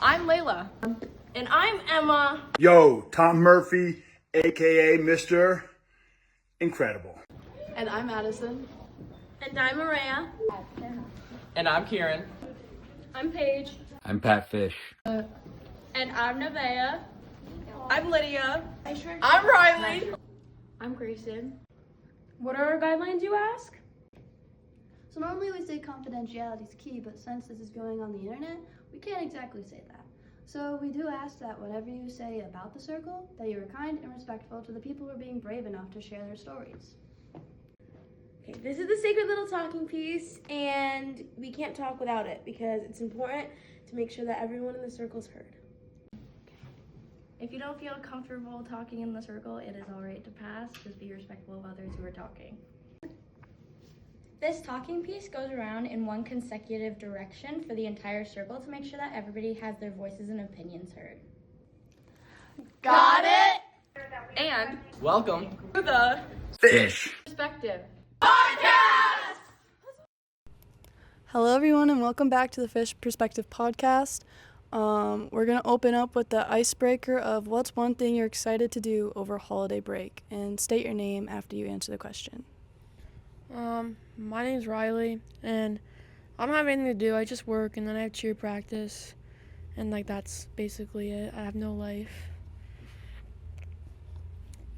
I'm Layla. And I'm Emma. Yo, Tom Murphy, aka Mr. Incredible. And I'm Addison. And I'm Maria. And I'm Kieran. I'm Paige. I'm F.I.S.H. And I'm Nevaeh. I'm Lydia. I'm Riley. I'm Grayson. What are our guidelines, you ask? So normally we say confidentiality is key, but since this is going on the internet, we can't exactly say that. So we do ask that whatever you say about the circle, that you are kind and respectful to the people who are being brave enough to share their stories. Okay, this is the sacred little talking piece, and we can't talk without it because it's important to make sure that everyone in the circle is heard. If you don't feel comfortable talking in the circle, it is all right to pass. Just be respectful of others who are talking. This talking piece goes around in one consecutive direction for the entire circle to make sure that everybody has their voices and opinions heard. Got it? And welcome To the Fish. perspective. Hello, everyone, and welcome back to the Fish Perspective podcast. We're going to open up with the icebreaker of what's one thing you're excited to do over holiday break, and state your name after you answer the question. My name's Riley, and I don't have anything to do. I just work, and then I have cheer practice, and that's basically it. I have no life.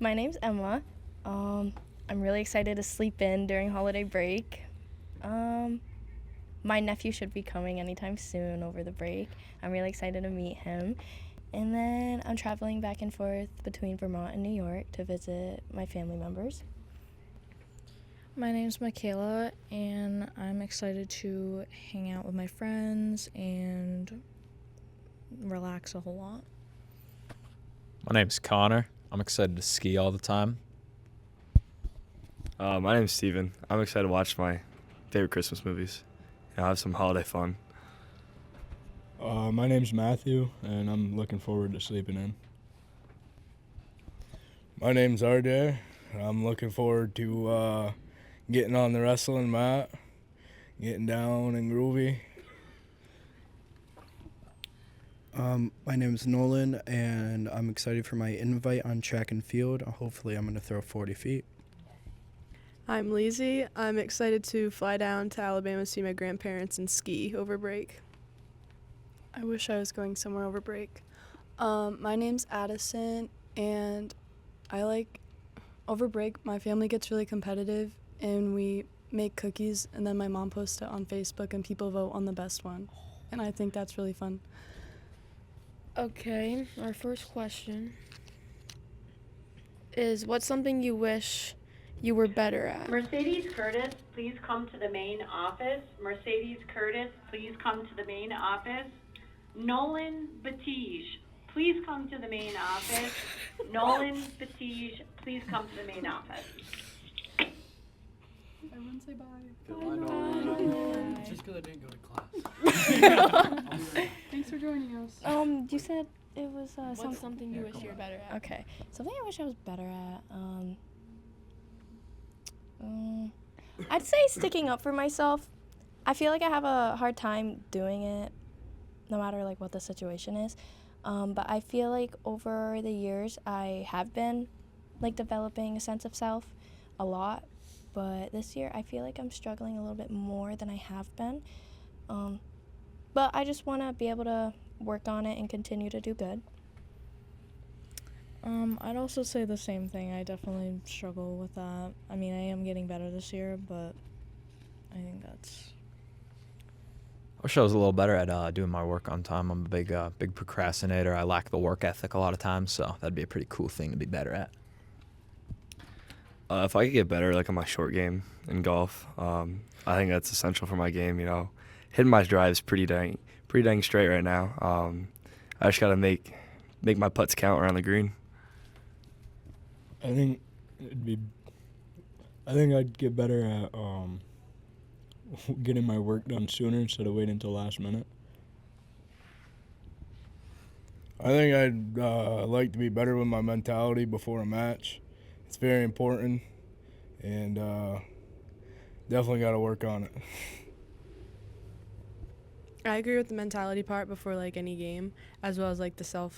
My name's Emma. I'm really excited to sleep in during holiday break. My nephew should be coming anytime soon over the break. I'm really excited to meet him. And then I'm traveling back and forth between Vermont and New York to visit my family members. My name's Michaela, and I'm excited to hang out with my friends and relax a whole lot. My name's Connor. I'm excited to ski all the time. My name's Steven. I'm excited to watch my favorite Christmas movies and have some holiday fun. My name's Matthew, and I'm looking forward to sleeping in. My name's RJ. I'm looking forward to getting on the wrestling mat, getting down and groovy. My name is Nolan, and I'm excited for my invite on track and field. Hopefully I'm going to throw 40 feet. I'm Lizzie. I'm excited to fly down to Alabama to see my grandparents and ski over break. I wish I was going somewhere over break. My name's Addison, and over break, my family gets really competitive, and we make cookies, and then my mom posts it on Facebook, and people vote on the best one. And I think that's really fun. Okay, our first question is, what's something you wish you were better at? Mercedes Curtis, please come to the main office. Mercedes Curtis, please come to the main office. Nolan Batige, please come to the main office. Nolan Batige, please come to the main office. Everyone say bye. Bye. Just because I didn't go to class. Thanks for joining us. You said it was What's something you wish you were better at? Okay, something I wish I was better at. I'd say sticking up for myself. I feel like I have a hard time doing it, no matter what the situation is. But I feel like over the years I have been developing a sense of self a lot. But this year I feel like I'm struggling a little bit more than I have been. But I just want to be able to work on it and continue to do good. I'd also say the same thing. I definitely struggle with that. I mean, I am getting better this year, but I think that's... I wish I was a little better at doing my work on time. I'm a big procrastinator. I lack the work ethic a lot of times, so that'd be a pretty cool thing to be better at. If I could get better on my short game in golf, I think that's essential for my game. Hitting my drives pretty dang straight right now. I just gotta make my putts count around the green. I think I'd get better at getting my work done sooner instead of waiting until last minute. I think I'd like to be better with my mentality before a match. It's very important, and definitely got to work on it. I agree with the mentality part before like any game, as well as like the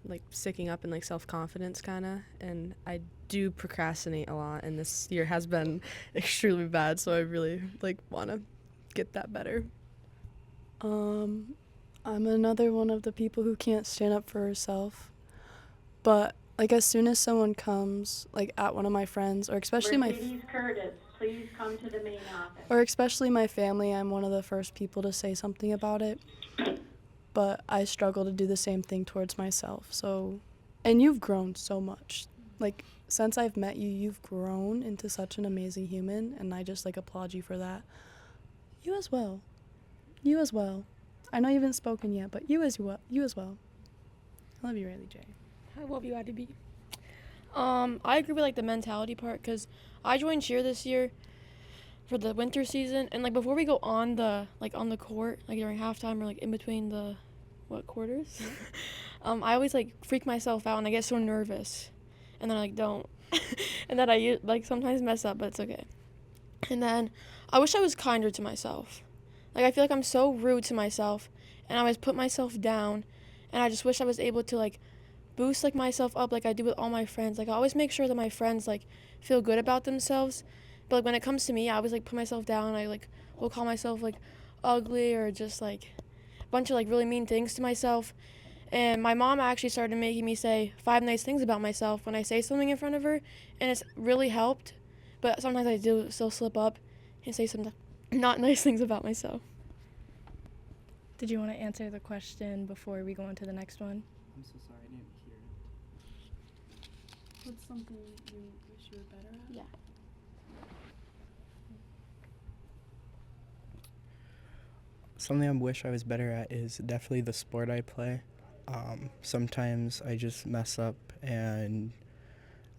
like sticking up and like self-confidence kind of. And I do procrastinate a lot, and this year has been extremely bad, so I really like want to get that better. I'm another one of the people who can't stand up for herself. But like as soon as someone comes like at one of my friends or especially Mercedes Curtis, please come to the main office. or especially my family, I'm one of the first people to say something about it. But I struggle to do the same thing towards myself. So, and you've grown so much. Like since I've met you, you've grown into such an amazing human, and I just like applaud you for that. You as well. You as well. I know you haven't spoken yet, but you as well. I love you, Riley J. I love you, IDB. I agree with like the mentality part because I joined cheer this year for the winter season, and like before we go on the court, like during halftime or like in between the quarters, I always like freak myself out and I get so nervous, and then I like don't, and then I like sometimes mess up, but it's okay. And then I wish I was kinder to myself. Like I feel like I'm so rude to myself, and I always put myself down, and I just wish I was able to like boost like myself up like I do with all my friends. Like I always make sure that my friends like feel good about themselves, but like when it comes to me, I always like put myself down. I like will call myself like ugly or just like a bunch of like really mean things to myself. And my mom actually started making me say 5 nice things about myself when I say something in front of her, and it's really helped. But sometimes I do still slip up and say some not nice things about myself. Did you want to answer the question before we go on to the next one? I'm so sorry, I didn't hear it. What's something you wish you were better at? Yeah. Something I wish I was better at is definitely the sport I play. Sometimes I just mess up and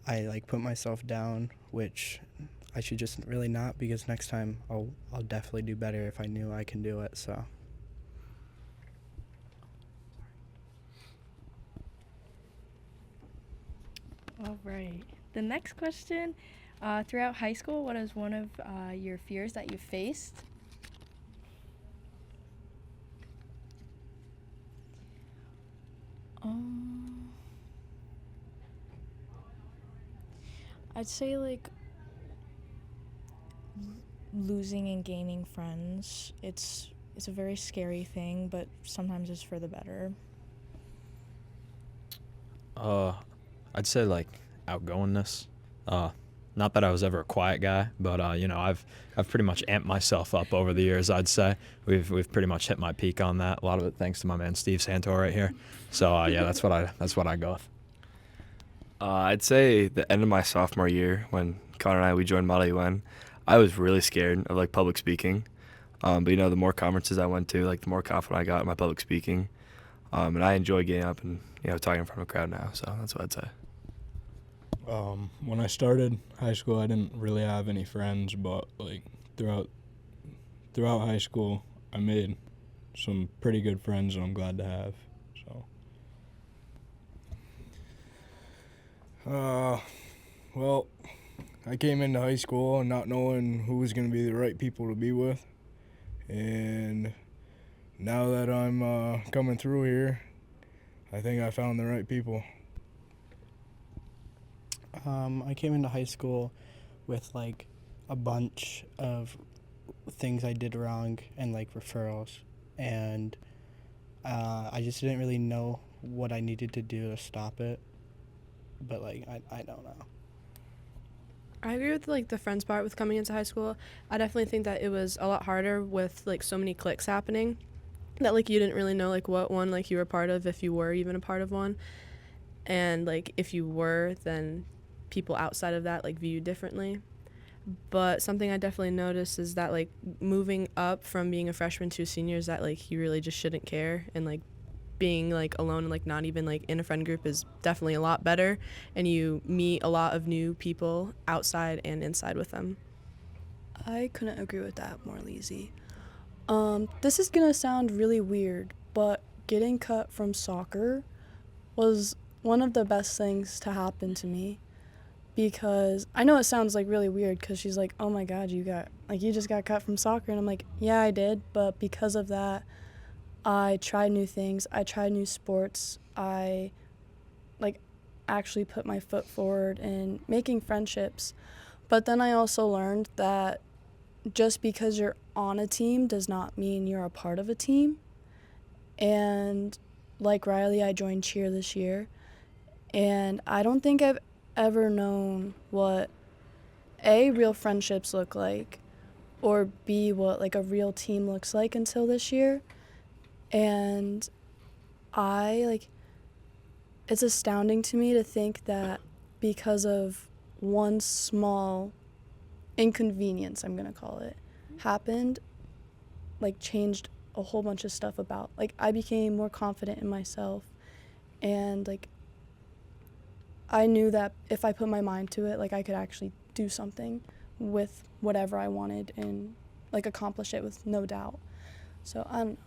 I like put myself down, which I should just really not, because next time I'll definitely do better if I knew I can do it. So. All right. The next question, throughout high school, what is one of your fears that you faced? I'd say like losing and gaining friends. It's a very scary thing, but sometimes it's for the better. I'd say like outgoingness. Not that I was ever a quiet guy, but you know, I've pretty much amped myself up over the years. I'd say we've pretty much hit my peak on that. A lot of it thanks to my man Steve Santor right here. So yeah, that's what I go with. I'd say the end of my sophomore year when Connor and we joined Model UN, I was really scared of like public speaking. But you know, the more conferences I went to, like the more confident I got in my public speaking. And I enjoy getting up and talking in front of a crowd now. So that's what I'd say. When I started high school, I didn't really have any friends, but like throughout high school, I made some pretty good friends, and I'm glad to have. So. Well, I came into high school not knowing who was going to be the right people to be with, and now that I'm coming through here, I think I found the right people. I came into high school with like a bunch of things I did wrong and like referrals, and I just didn't really know what I needed to do to stop it. But like I don't know. I agree with like the friends part with coming into high school. I definitely think that it was a lot harder with like so many cliques happening that like you didn't really know like what one like you were part of, if you were even a part of one, and like if you were, then people outside of that like view you differently. But something I definitely noticed is that like moving up from being a freshman to seniors, that like you really just shouldn't care, and like being like alone and like not even like in a friend group is definitely a lot better, and you meet a lot of new people outside and inside with them. I couldn't agree with that more, Lizzie. This is gonna sound really weird, but getting cut from soccer was one of the best things to happen to me. because I know it sounds like really weird because she's like, oh my God, you just got cut from soccer. And I'm like, yeah, I did. But because of that, I tried new things. I tried new sports. I actually put my foot forward in making friendships. But then I also learned that just because you're on a team does not mean you're a part of a team. And like Riley, I joined cheer this year. And I don't think I've ever known what A, real friendships look like, or B, what like a real team looks like until this year. And it's astounding to me to think that because of one small inconvenience, I'm going to call it, happened, changed a whole bunch of stuff about, I became more confident in myself, and, I knew that if I put my mind to it, I could actually do something with whatever I wanted and, accomplish it with no doubt. So, I don't know.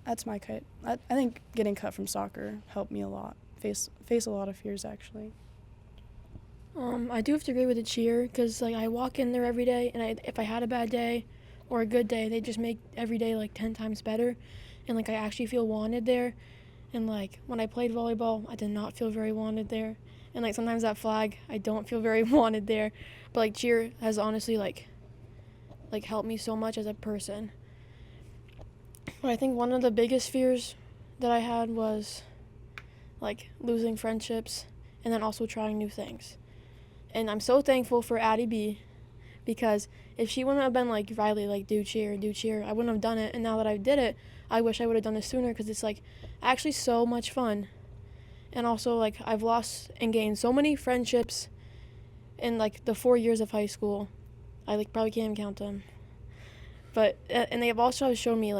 That's my cut. I think getting cut from soccer helped me a lot. Face a lot of fears, actually. I do have to agree with the cheer because I walk in there every day, and if I had a bad day or a good day, they just make every day 10 times better, and I actually feel wanted there. And when I played volleyball, I did not feel very wanted there, and sometimes that flag, I don't feel very wanted there. But cheer has honestly helped me so much as a person. But I think one of the biggest fears that I had was losing friendships and then also trying new things. And I'm so thankful for Addie B, because if she wouldn't have been like, Riley, do cheer, I wouldn't have done it. And now that I did it, I wish I would have done it sooner, because it's actually so much fun. And also I've lost and gained so many friendships in the 4 years of high school. I probably can't even count them. But and they have also shown me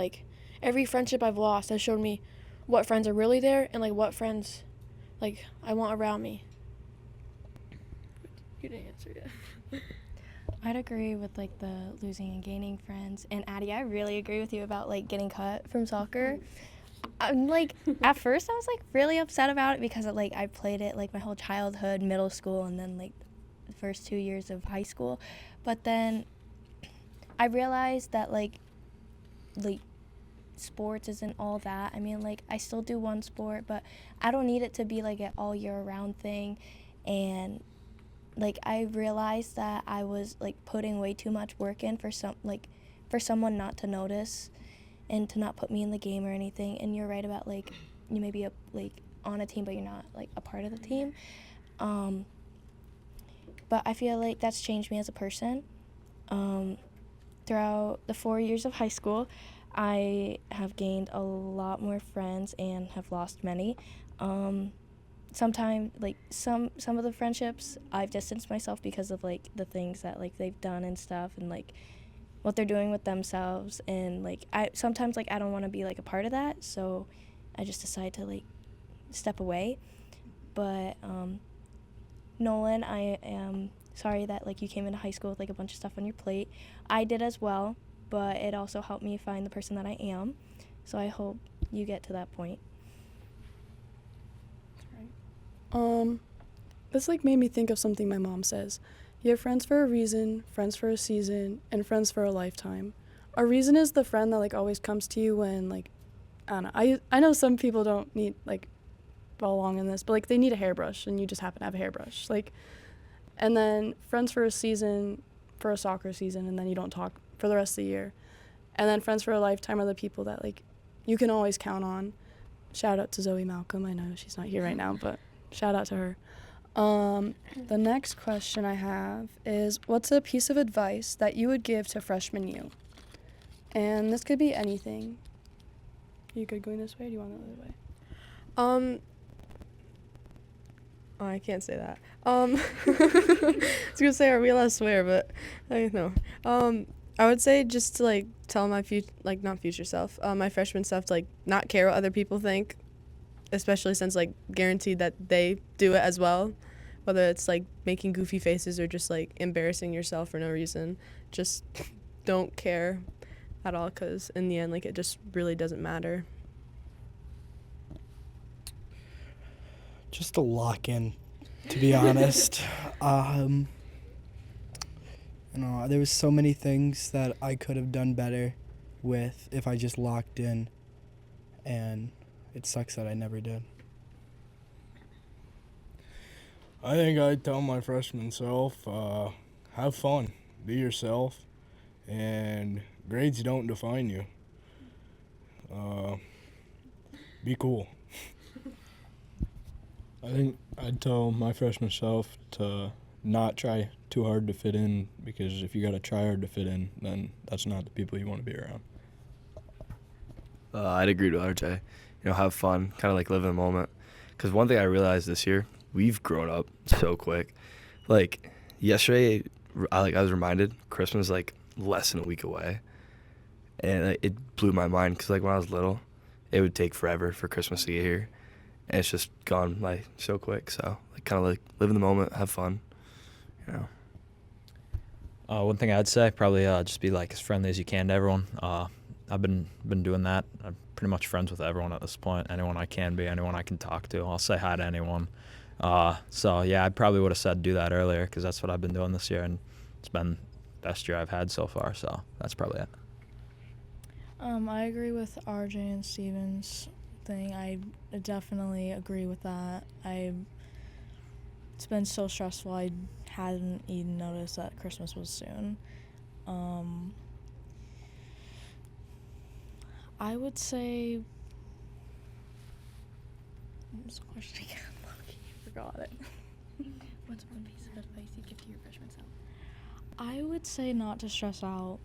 every friendship I've lost has shown me what friends are really there, and what friends I want around me. You didn't answer yet. I'd agree with the losing and gaining friends. And Addie, I really agree with you about getting cut from soccer. I'm at first I was really upset about it because I played it my whole childhood, middle school, and then the first 2 years of high school. But then I realized that sports isn't all that. I mean, I still do one sport, but I don't need it to be an all year round thing. And I realized that I was putting way too much work in for someone not to notice and to not put me in the game or anything. And you're right about you may be on a team, but you're not a part of the team. But I feel that's changed me as a person. Throughout the 4 years of high school, I have gained a lot more friends and have lost many. Sometimes some of the friendships I've distanced myself because of the things that they've done and stuff, and what they're doing with themselves, and I sometimes I don't want to be a part of that, so I just decide to step away. But Nolan, I am sorry that you came into high school with a bunch of stuff on your plate. I did as well, but it also helped me find the person that I am, so I hope you get to that point. This made me think of something my mom says. You have friends for a reason, friends for a season, and friends for a lifetime. A reason is the friend that always comes to you when I don't know. I know some people don't need belong in this, but they need a hairbrush and you just happen to have a hairbrush. And then friends for a season, for a soccer season, and then you don't talk for the rest of the year. And then friends for a lifetime are the people that you can always count on. Shout out to Zoe Malcolm. I know she's not here right now, but shout out to her. The next question I have is, what's a piece of advice that you would give to freshman you? And this could be anything. Are you good going this way, or do you want the other way? Oh, I can't say that. I was gonna say, are we allowed to swear? But I don't know. I would say just to tell my not future self, my freshman self, to not care what other people think, especially since guaranteed that they do it as well, whether it's making goofy faces or just embarrassing yourself for no reason. Just don't care at all, because in the end it just really doesn't matter. Just to lock in to be honest. There was so many things that I could have done better with if I just locked in, and it sucks that I never did. I think I'd tell my freshman self, have fun, be yourself, and grades don't define you. Be cool. I think I'd tell my freshman self to not try too hard to fit in, because if you got to try hard to fit in, then that's not the people you want to be around. I'd agree with RJ. Have fun, kind of like live in the moment. Because one thing I realized this year, we've grown up so quick. Like yesterday, I was reminded Christmas is like less than a week away, and it blew my mind. Because when I was little, it would take forever for Christmas to get here, and it's just gone like so quick. So kind of like live in the moment, have fun. One thing I'd say, probably just be like as friendly as you can to everyone. I've been doing that. I'm pretty much friends with everyone at this point. Anyone I can be, anyone I can talk to. I'll say hi to anyone. So yeah, I probably would have said do that earlier, because that's what I've been doing this year, and it's been the best year I've had so far. So that's probably it. I agree with RJ and Steven's thing. I definitely agree with that. It's been so stressful. I hadn't even noticed that Christmas was soon. I would say, what was the question again? I forgot it. What's one piece of advice you give to your freshman self? I would say not to stress out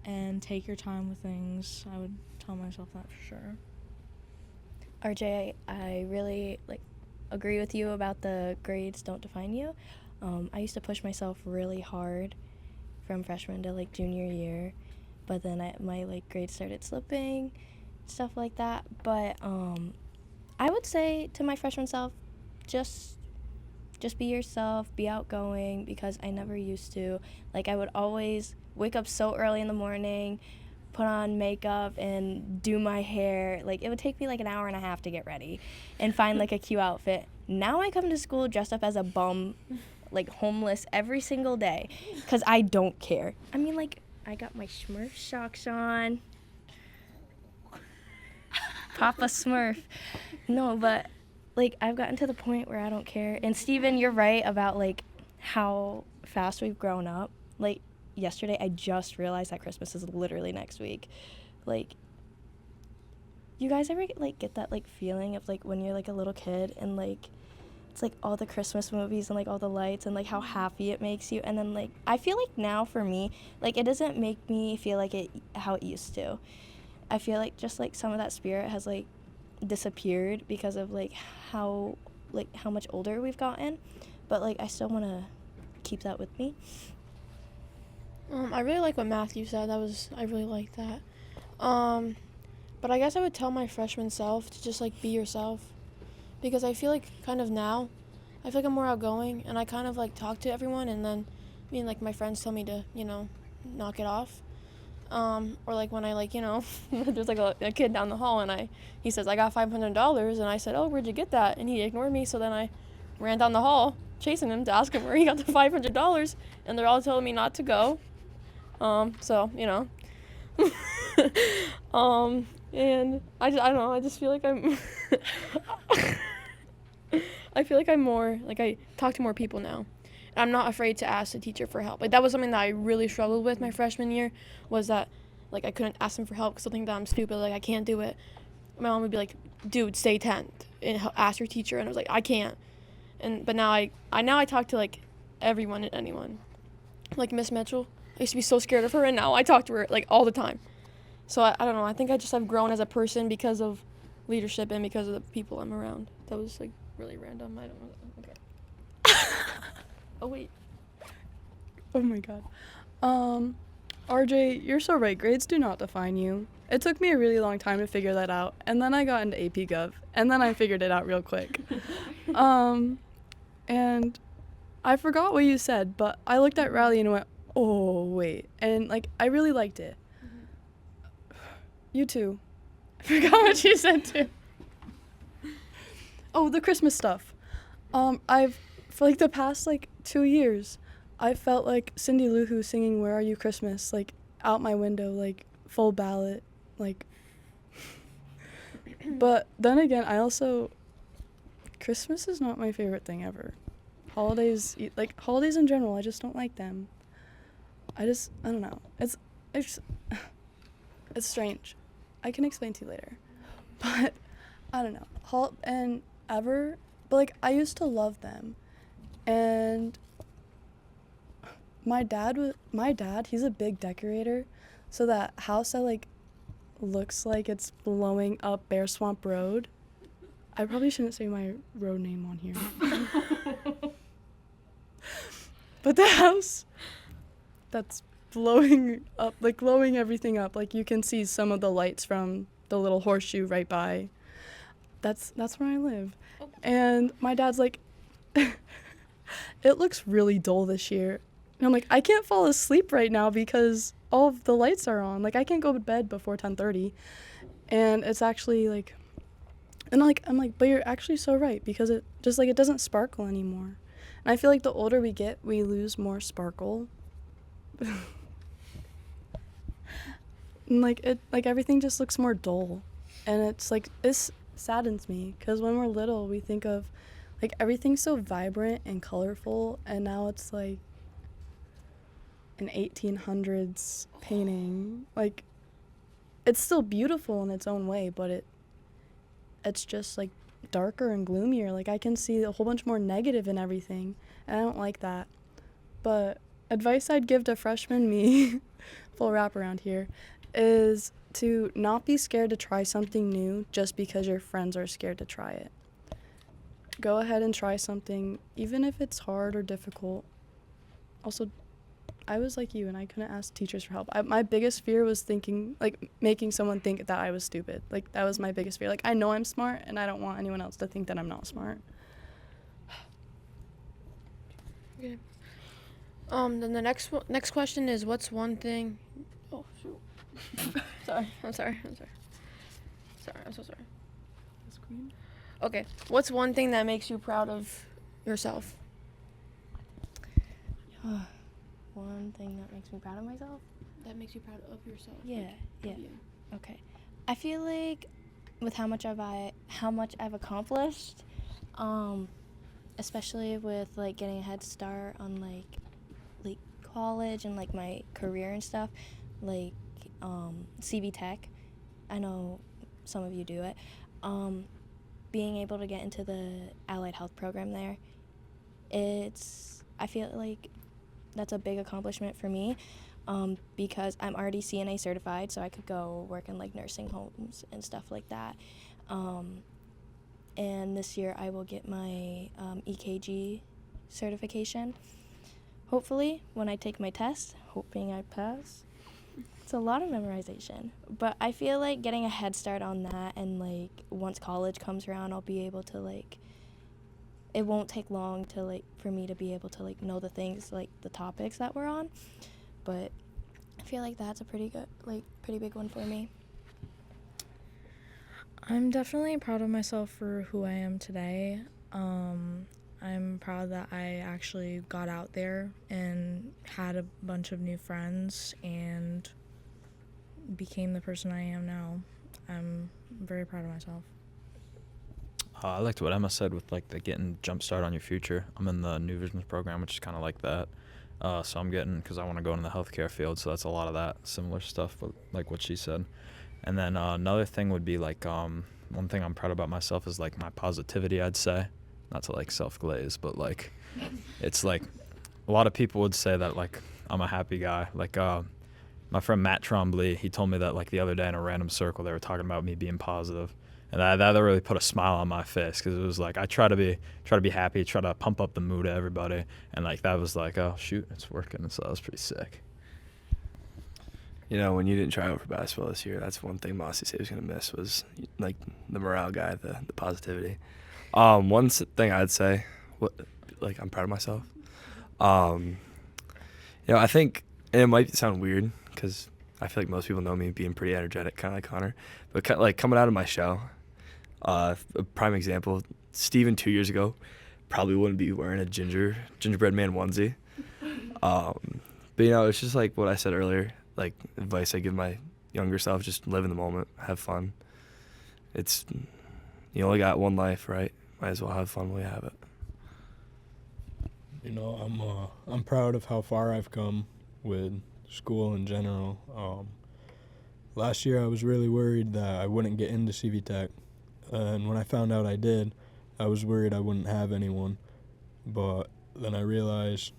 and take your time with things. I would tell myself that for sure. RJ, I really agree with you about the grades don't define you. I used to push myself really hard from freshman to junior year, but then my grades started slipping, stuff like that. But I would say to my freshman self, just be yourself, be outgoing, because I never used to. I would always wake up so early in the morning, put on makeup and do my hair. It would take me an hour and a half to get ready and find a cute outfit. Now I come to school dressed up as a bum, homeless every single day, because I don't care. I mean, I got my Smurf socks on. Papa Smurf. No, but I've gotten to the point where I don't care. And Steven, you're right about how fast we've grown up. Yesterday I just realized that Christmas is literally next week. You guys ever get that feeling of when you're a little kid and it's all the Christmas movies and all the lights and how happy it makes you, and then I feel now for me it doesn't make me feel how it used to. I feel just some of that spirit has disappeared because of how much older we've gotten, but I still want to keep that with me. I really like what Matthew said. I really like that. But I guess I would tell my freshman self to just be yourself, because I feel kind of now, I feel I'm more outgoing, and I kind of talk to everyone, and then my friends tell me to knock it off. Or when I there's a kid down the hall, and he says I got $500, and I said, oh, where'd you get that? And he ignored me, so then I ran down the hall chasing him to ask him where he got the $500, and they're all telling me not to go. So and I don't know, I just feel I'm I feel I'm more I talk to more people now. I'm not afraid to ask the teacher for help. That was something that I really struggled with my freshman year, was that I couldn't ask them for help because I think that I'm stupid, I can't do it. My mom would be dude, stay 10th and ask your teacher, and I was I can't. But now I talk to everyone and anyone. Miss Mitchell, I used to be so scared of her, and now I talk to her all the time. So I don't know, I think I just have grown as a person because of leadership and because of the people I'm around. That was really random. I don't know. Okay. Oh wait. Oh my god. RJ, you're so right. Grades do not define you. It took me a really long time to figure that out, and then I got into AP Gov, and then I figured it out real quick. And I forgot what you said, but I looked at Riley and went, oh, wait. And, I really liked it. You too. I forgot what you said, too. Oh, the Christmas stuff. for like the past like 2 years, I felt like Cindy Lou Who singing "Where Are You Christmas" like out my window, like full ballot, like. But then again, Christmas is not my favorite thing ever. Holidays in general, I just don't like them. I don't know. It's strange. I can explain to you later. But I don't know. But like I used to love them. And my dad, he's a big decorator. So that house that like looks like it's blowing up Bear Swamp Road. I probably shouldn't say my road name on here. But the house that's blowing up, like blowing everything up, like you can see some of the lights from the little horseshoe right by. That's where I live. And my dad's like, it looks really dull this year. And I'm like, I can't fall asleep right now because all of the lights are on. Like I can't go to bed before 10:30. And it's actually like, and like I'm like, but you're actually so right, because it just like it doesn't sparkle anymore. And I feel like the older we get, we lose more sparkle. And like everything just looks more dull. And it's like this saddens me, because when we're little we think of like everything's so vibrant and colorful, and now it's like an 1800s painting. Like it's still beautiful in its own way, but it's just like darker and gloomier. Like I can see a whole bunch more negative in everything, and I don't like that. But advice I'd give to freshman me, full wrap around here, is to not be scared to try something new just because your friends are scared to try it. Go ahead and try something, even if it's hard or difficult. Also, I was like you, and I couldn't ask teachers for help. My biggest fear was making someone think that I was stupid. Like, that was my biggest fear. Like, I know I'm smart, and I don't want anyone else to think that I'm not smart. Okay. Then the next question is, what's one thing? Oh shoot. I'm sorry. I'm so sorry. Okay. What's one thing that makes you proud of yourself? One thing that makes me proud of myself? That makes you proud of yourself. Yeah. Okay. I feel like with how much I've accomplished, especially with like getting a head start on like college and like my career and stuff, like CV Tech. I know some of you do it. Being able to get into the allied health program there, I feel like that's a big accomplishment for me, because I'm already CNA certified, so I could go work in like nursing homes and stuff like that. And this year I will get my EKG certification, hopefully, when I take my test, hoping I pass. It's a lot of memorization, but I feel like getting a head start on that, and like once college comes around, I'll be able to like, it won't take long to like for me to be able to like know the things, like the topics that we're on. But I feel like that's a pretty big one for me. I'm definitely proud of myself for who I am today. I'm proud that I actually got out there and had a bunch of new friends and became the person I am now. I'm very proud of myself. I liked what Emma said with like the getting jump start on your future. I'm in the New Visions program, which is kind of like that. So I'm getting, because I want to go into the healthcare field, so that's a lot of that similar stuff, but like what she said. And then another thing would be like, one thing I'm proud about myself is like my positivity, I'd say. Not to like self-glaze, but like it's like a lot of people would say that like I'm a happy guy. Like my friend Matt Trombley, he told me that like the other day in a random circle they were talking about me being positive. And that really put a smile on my face, because it was like I try to be happy, try to pump up the mood of everybody, and like that was like, oh shoot, it's working. So that was pretty sick. You know, when you didn't try out for basketball this year, that's one thing Mossy said was gonna miss, was like the morale guy, the positivity. One thing I'd say, I'm proud of myself. You know, I think, and it might sound weird because I feel like most people know me being pretty energetic, kind of like Connor, but like coming out of my shell. A prime example, Steven 2 years ago probably wouldn't be wearing a gingerbread man onesie. But you know, it's just like what I said earlier, like advice I give my younger self: just live in the moment, have fun. You only got one life, right? Might as well have fun while you have it. You know, I'm proud of how far I've come with school in general. Last year I was really worried that I wouldn't get into CV Tech, and when I found out I did, I was worried I wouldn't have anyone. But then I realized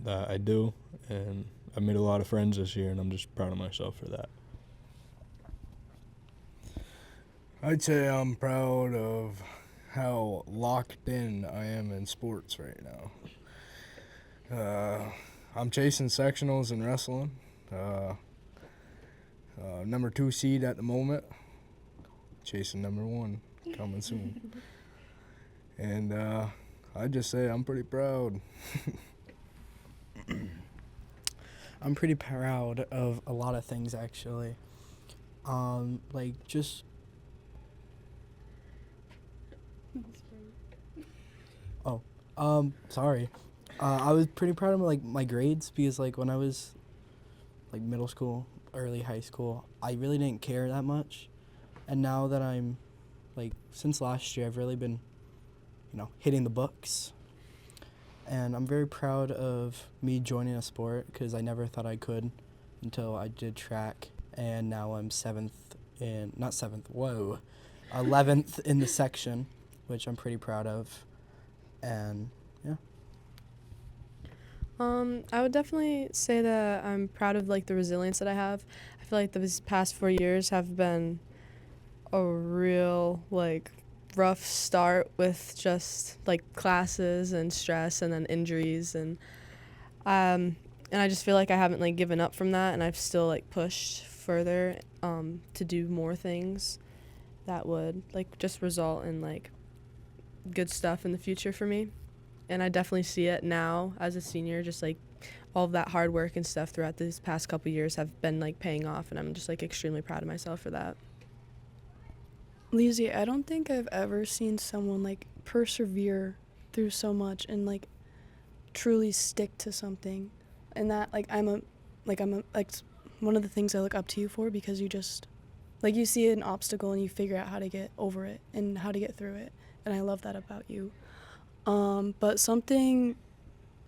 that I do, and I made a lot of friends this year, and I'm just proud of myself for that. I'd say I'm proud of how locked in I am in sports right now. I'm chasing sectionals in wrestling. Number 2 seed at the moment. Chasing number 1 coming soon. And I'd just say I'm pretty proud. I'm pretty proud of a lot of things, actually. Sorry. I was pretty proud of my grades because when I was middle school, early high school, I really didn't care that much. And now that I'm since last year, I've really been hitting the books. And I'm very proud of me joining a sport because I never thought I could until I did track, and now I'm 11th in the section, which I'm pretty proud of. And yeah. I would definitely say that I'm proud of the resilience that I have. I feel like these past 4 years have been a real rough start with just classes and stress and then injuries and I just feel like I haven't given up from that, and I've still pushed further to do more things that would just result in good stuff in the future for me. And I definitely see it now as a senior, just all of that hard work and stuff throughout these past couple years have been paying off, and I'm just extremely proud of myself for that. Lizzie, I don't think I've ever seen someone persevere through so much and truly stick to something. And that I'm one of the things I look up to you for, because you just you see an obstacle and you figure out how to get over it and how to get through it. And I love that about you. But something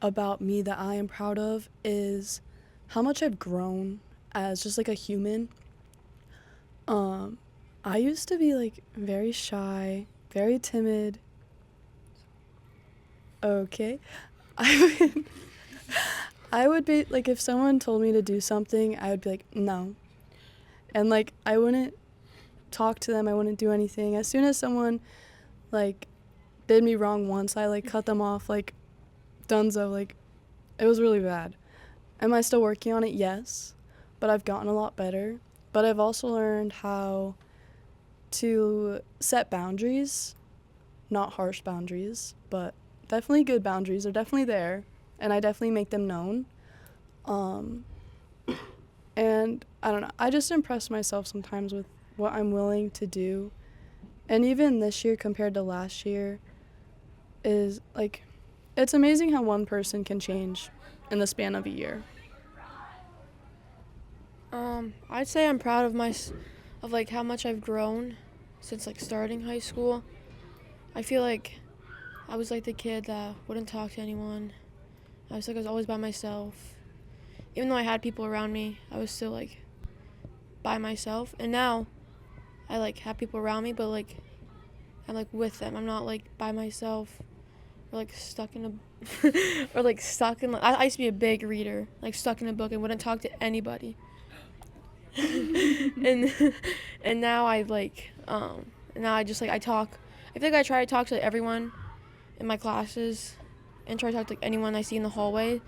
about me that I am proud of is how much I've grown as just a human. I used to be very shy, very timid. Okay. I would be if someone told me to do something, I would be no. And I wouldn't talk to them, I wouldn't do anything. As soon as someone did me wrong once, I cut them off dunzo. It was really bad. Am I still working on it? Yes, but I've gotten a lot better. But I've also learned how to set boundaries, not harsh boundaries, but definitely good boundaries. They're definitely there, and I definitely make them known. And I don't know, I just impress myself sometimes with what I'm willing to do. And even this year compared to last year is it's amazing how one person can change in the span of a year. I'd say I'm proud of how much I've grown since starting high school. I feel like I was the kid that wouldn't talk to anyone. I was always by myself. Even though I had people around me, I was still by myself. And now I have people around me, but I'm with them. I'm not by myself or stuck in a or stuck in I used to be a big reader, stuck in a book and wouldn't talk to anybody. and now now I just I talk. I feel I try to talk to everyone in my classes and try to talk to anyone I see in the hallway.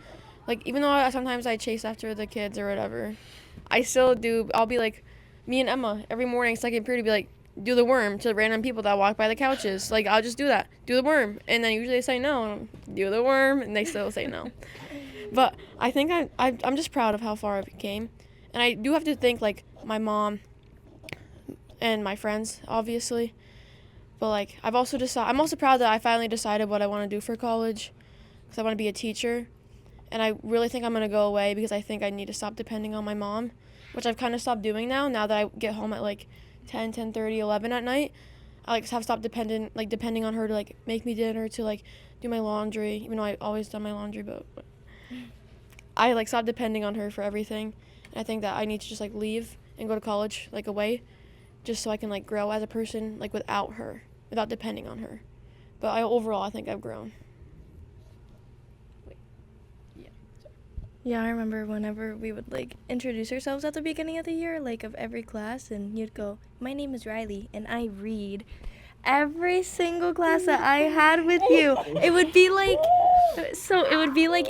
Even though sometimes I chase after the kids or whatever, I still do. I'll be me and Emma every morning, second period, be do the worm to random people that walk by the couches. I'll just do that, do the worm, and then usually they say no, do the worm, and they still say no. But I think I'm just proud of how far I came, and I do have to thank my mom and my friends, obviously, But like I'm also proud that I finally decided what I want to do for college, because I want to be a teacher, and I really think I'm gonna go away because I think I need to stop depending on my mom, which I've kind of stopped doing now. Now that I get home at like 10:30, 11 at night, I like have stopped depending on her to like make me dinner, to like do my laundry, even though I always done my laundry, but I like stopped depending on her for everything. And I think that I need to just like leave and go to college like away, just so I can like grow as a person like without her, without depending on her. But overall I think I've grown. Yeah, I remember whenever we would like introduce ourselves at the beginning of the year, like of every class, and you'd go, "My name is Riley, and I read." Every single class that I had with you, it would be like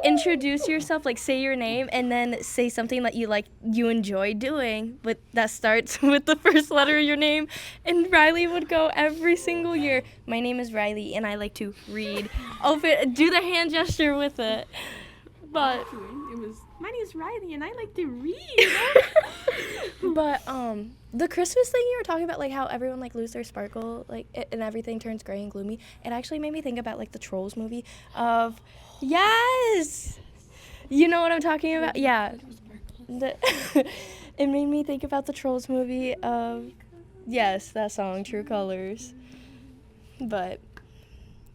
introduce yourself, like say your name, and then say something that you enjoy doing, but that starts with the first letter of your name. And Riley would go every single year, "My name is Riley, and I like to read." Do the hand gesture with it. But It was, my name is Riley and I like to read. But the Christmas thing you were talking about, like how everyone like lose their sparkle, like and everything turns gray and gloomy, it actually made me think about like the Trolls movie of, yes, you know what I'm talking about? Yeah. It made me think about the Trolls movie of, yes, that song, True Colors. But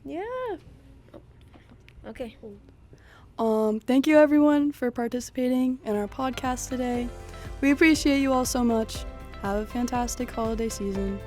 yeah. Okay. Thank you everyone for participating in our podcast today. We appreciate you all so much. Have a fantastic holiday season.